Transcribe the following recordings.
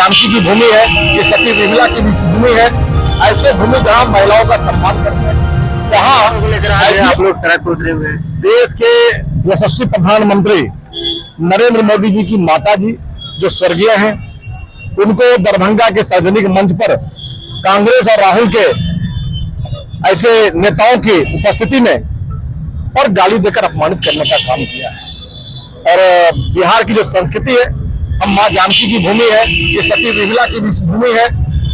जानकी की भूमि है, ये सती विमला की भूमि है। ऐसे भूमि जहाँ महिलाओं का सम्मान करते हैं, वहाँ आप लोग सड़क पर उतरे हुए हैं। देश के यशस्वी प्रधानमंत्री नरेंद्र मोदी जी की माता जी जो स्वर्गीय हैं, उनको दरभंगा के सार्वजनिक मंच पर कांग्रेस और राहुल के ऐसे नेताओं की उपस्थिति में और गाली देकर अपमानित करने का काम किया है। और बिहार की जो संस्कृति है, हम माँ जानकी की भूमि है, ये सती विमला की भूमि है।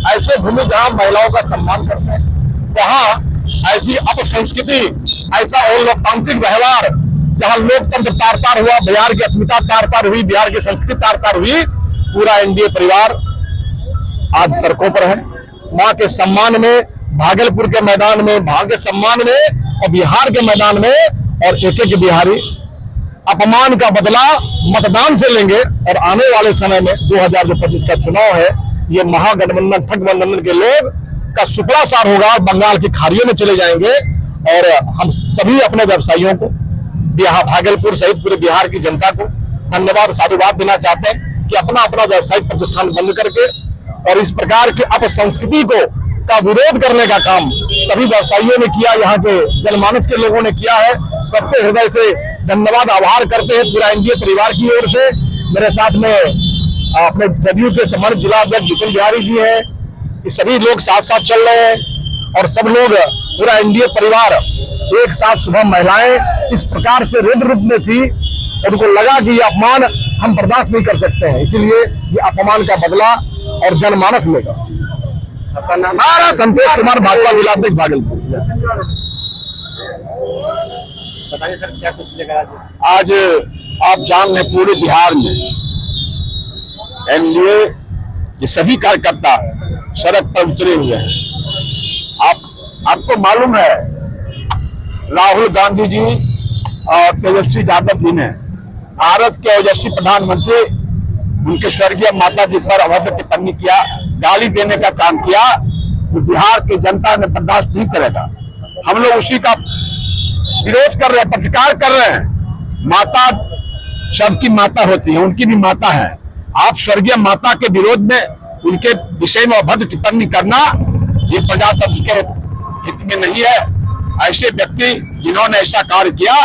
ऐसे भूमि जहाँ महिलाओं का सम्मान करते हैं, वहाँ ऐसी अपसंस्कृति, ऐसा लोकतांत्रिक व्यवहार, जहाँ लोकतंत्र तार तार हुआ, बिहार की अस्मिता तार तार हुई, बिहार की संस्कृति तार तार हुई, पूरा एनडीए परिवार आज सड़कों पर है। माँ के सम्मान में, भागलपुर के मैदान में माँ के सम्मान में और बिहार के मैदान में, और एक एक बिहारी अपमान का बदला मतदान से लेंगे। और आने वाले समय में 2025 का चुनाव है, ये महागठबंधन ठगबंधन के लोग का सुपड़ा सार होगा, बंगाल की खाड़ियों में चले जाएंगे। और हम सभी अपने व्यवसायियों को, बिहार भागलपुर सहित पूरे बिहार की जनता को धन्यवाद साधुवाद देना चाहते हैं कि अपना अपना व्यावसायिक प्रतिष्ठान बंद करके और इस प्रकार की अपसंस्कृति का विरोध करने का काम सभी व्यवसायियों ने किया, यहाँ के जनमानस के लोगों ने किया है। सबके हृदय से धन्यवाद आभार करते हैं पूरा एनडीए परिवार की ओर से। मेरे साथ में अपने जदयू के सम्मानित जिला अध्यक्ष जितिन बिहारी जी हैं, ये सभी लोग साथ साथ चल रहे हैं और सब लोग पूरा एनडीए परिवार एक साथ। सुबह महिलाएं इस प्रकार से रुद्र रूप में थी, उनको लगा कि ये अपमान हम बर्दाश्त नहीं कर सकते हैं, इसीलिए ये अपमान का बदला और जनमानस लेगा। हमारा संतोष कुमार भाजपा जिलाध्यक्ष भागलपुर। बताइए सर, क्या कुछ लेकर आज आप जान रहे पूरे बिहार में एनडीए ये सभी कार्यकर्ता सड़क पर उतरे हुए हैं। आपको मालूम है, राहुल गांधी जी और तेजस्वी यादव जी ने भारत के ओजस्वी प्रधानमंत्री उनके स्वर्गीय माता जी पर अभद्र टिप्पणी किया, गाली देने का काम किया, तो बिहार की जनता ने बर्दाश्त नहीं करेगा। हम लोग उसी का विरोध कर रहे हैं, प्रतिकार कर रहे हैं। माता सबकी माता होती है, उनकी भी माता है। आप स्वर्गीय माता के विरोध में, उनके विषय में अभद्र टिप्पणी करना ये प्रजातंत्र के हित में नहीं है। ऐसे व्यक्ति जिन्होंने ऐसा कार्य किया,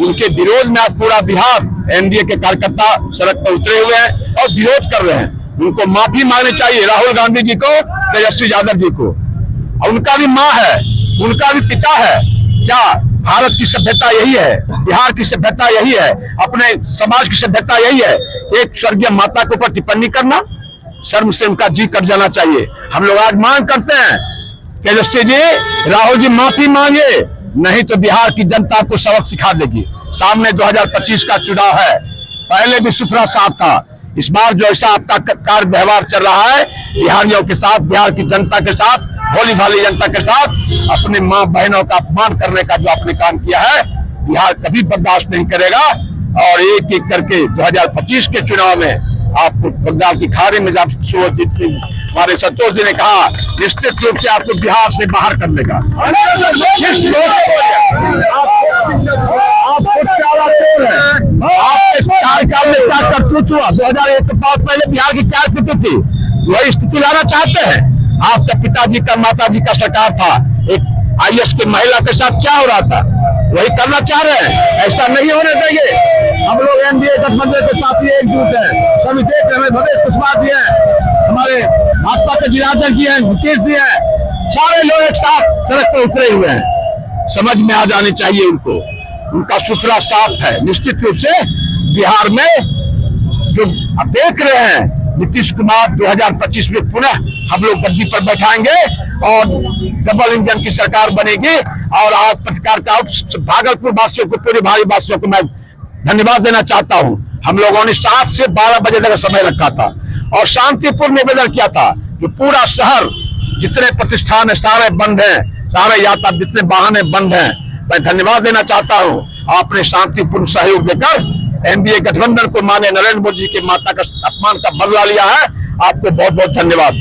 उनके विरोध में आज पूरा बिहार एनडीए के कार्यकर्ता सड़क पर उतरे हुए हैं और विरोध कर रहे हैं। उनको माफी मांगनी चाहिए, राहुल गांधी जी को, तेजस्वी यादव जी को। और उनका भी माँ है, उनका भी पिता है। क्या भारत की सभ्यता यही है? बिहार की सभ्यता यही है? अपने समाज की सभ्यता यही है? एक स्वर्गीय माता के ऊपर टिप्पणी करना, शर्म से उनका जी कट जाना चाहिए। हम लोग आज मांग करते हैं, तेजस्वी जी, राहुल जी माफी मांगे, नहीं तो बिहार की जनता को सबक सिखा देगी। सामने 2025 का चुनाव है, पहले भी सुथरा साफ था। इस बार जो ऐसा आपका कार्य व्यवहार चल रहा है बिहारियों के साथ, बिहार की जनता के साथ, भोली भाली जनता के साथ, अपने माँ बहनों का अपमान करने का जो आपने काम किया है, बिहार कभी बर्दाश्त नहीं करेगा। और एक एक करके 2025 के चुनाव में आपको बंगाल की खाड़ी में हमारे संतोष जी ने कहा, निश्चित रूप से आपको बिहार से बाहर कर देगा। कार्यकाल में क्या करतूत हुआ, 2001 के बाद पहले बिहार की क्या स्थिति थी, वही स्थिति लाना चाहते हैं। आपका पिताजी का, माता जी का सरकार था, एक आईएएस की महिला के साथ क्या हो रहा था, वही करना चाह रहे हैं। ऐसा नहीं होने देंगे। हम लोग एनडीए गठबंधन के साथ ही एकजुट है। सभी देख रहे हैं, भवेश कुशवाहा जी है, हमारे भाजपा के जिलाध्यक्ष जी हैं, नीतीश जी हैं, सारे लोग एक साथ सड़क पर उतरे हुए हैं। समझ में आ जानी चाहिए उनको, उनका सुथरा साफ है। निश्चित रूप से बिहार में जो आप देख रहे हैं, नीतीश कुमार 2025 में पुनः हम लोग गद्दी पर बैठाएंगे और डबल इंजन की सरकार बनेगी। और आज पत्रकार का भागलपुर वासियों को, पूरे भारी वासियों को मैं धन्यवाद देना चाहता हूं। हम लोगों ने 7 से 12 बजे तक समय रखा था और शांतिपूर्ण निवेदन किया था कि पूरा शहर, जितने प्रतिष्ठान है सारे बंद हैं, सारे यातायात जितने वाहन बंद हैं। मैं धन्यवाद देना चाहता हूं, आपने शांतिपूर्ण सहयोग देकर एनडीए गठबंधन को माने नरेंद्र मोदी जी की माता का अपमान का बदला लिया है। आपको बहुत बहुत धन्यवाद।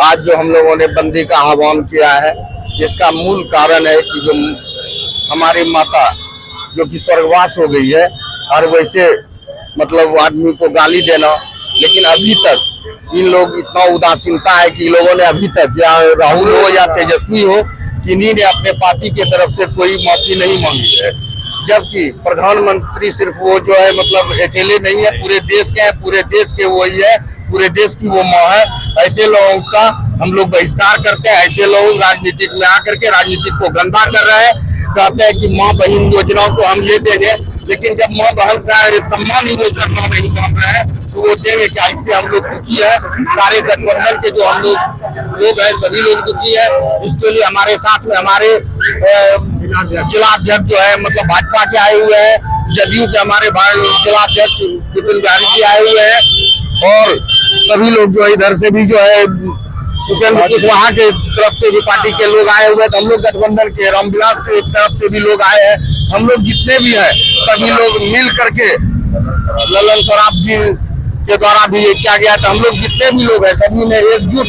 आज जो हम लोगों ने बंदी का आह्वान किया है, जिसका मूल कारण है कि जो हमारी माता जो कि स्वर्गवास हो गई है, और वैसे मतलब आदमी को गाली देना लेकिन अभी तक इन लोग इतना उदासीनता है कि इन लोगों ने अभी तक, या राहुल हो या तेजस्वी हो, किन्हीं ने अपने पार्टी की तरफ से कोई माफी नहीं मांगी है। जबकि प्रधानमंत्री सिर्फ वो जो है मतलब अकेले नहीं है, पूरे देश के हैं, पूरे देश के वही है, पूरे देश की वो माँ है। ऐसे लोगों का हम लोग बहिष्कार करते हैं। ऐसे लोग राजनीतिक में आकर के राजनीतिक को गंदा कर रहे हैं। कहते हैं कि माँ बहन योजनाओं को हम ये देंगे, लेकिन जब माँ बहन का सम्मान ही वो करना नहीं मान रहे हैं तो वो देंगे क्या? इससे हम लोग दुखी है। सारे गठबंधन के जो हम लोग हैं सभी लोग दुखी है। इसके लिए हमारे साथ में हमारे जिलाध्यक्ष जो है मतलब भाजपा के आए हुए हैं, जदयू के हमारे जिलाध्यक्ष विपिन बिहारी जी आए हुए हैं, और सभी लोग जो है इधर से भी जो है उपेंद्र कुशवाहा के तरफ से भी पार्टी के लोग आए हुए हैं। तो हम लोग गठबंधन के रामविलास के तरफ से भी लोग आए हैं। हम लोग जितने भी हैं सभी लोग मिल करके ललन सराफ जी के द्वारा भी ये किया गया था। हम लोग जितने भी लोग हैं सभी ने एकजुट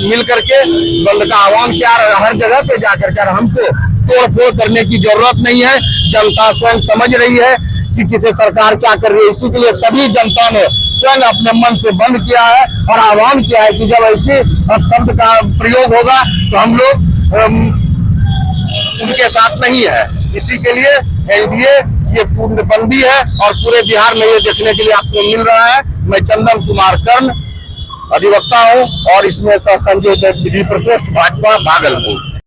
मिल करके बंद का आह्वान किया। हर जगह पे जाकर के हमको तोड़ फोड़ करने की जरूरत नहीं है। जनता स्वयं समझ रही है कि किसे सरकार क्या कर रही है। इसी के लिए सभी जनता ने स्वयं अपने मन से बंद किया है और आह्वान किया है कि जब ऐसे शब्द का प्रयोग होगा तो हम लोग उनके साथ नहीं है। इसी के लिए एनडीए ये पूर्णबंदी है और पूरे बिहार में ये देखने के लिए आपको मिल रहा है। मैं चंदन कुमार कर्ण अधिवक्ता हूँ और इसमें संजय विधि प्रकोष्ठ भाजपा भागलपुर।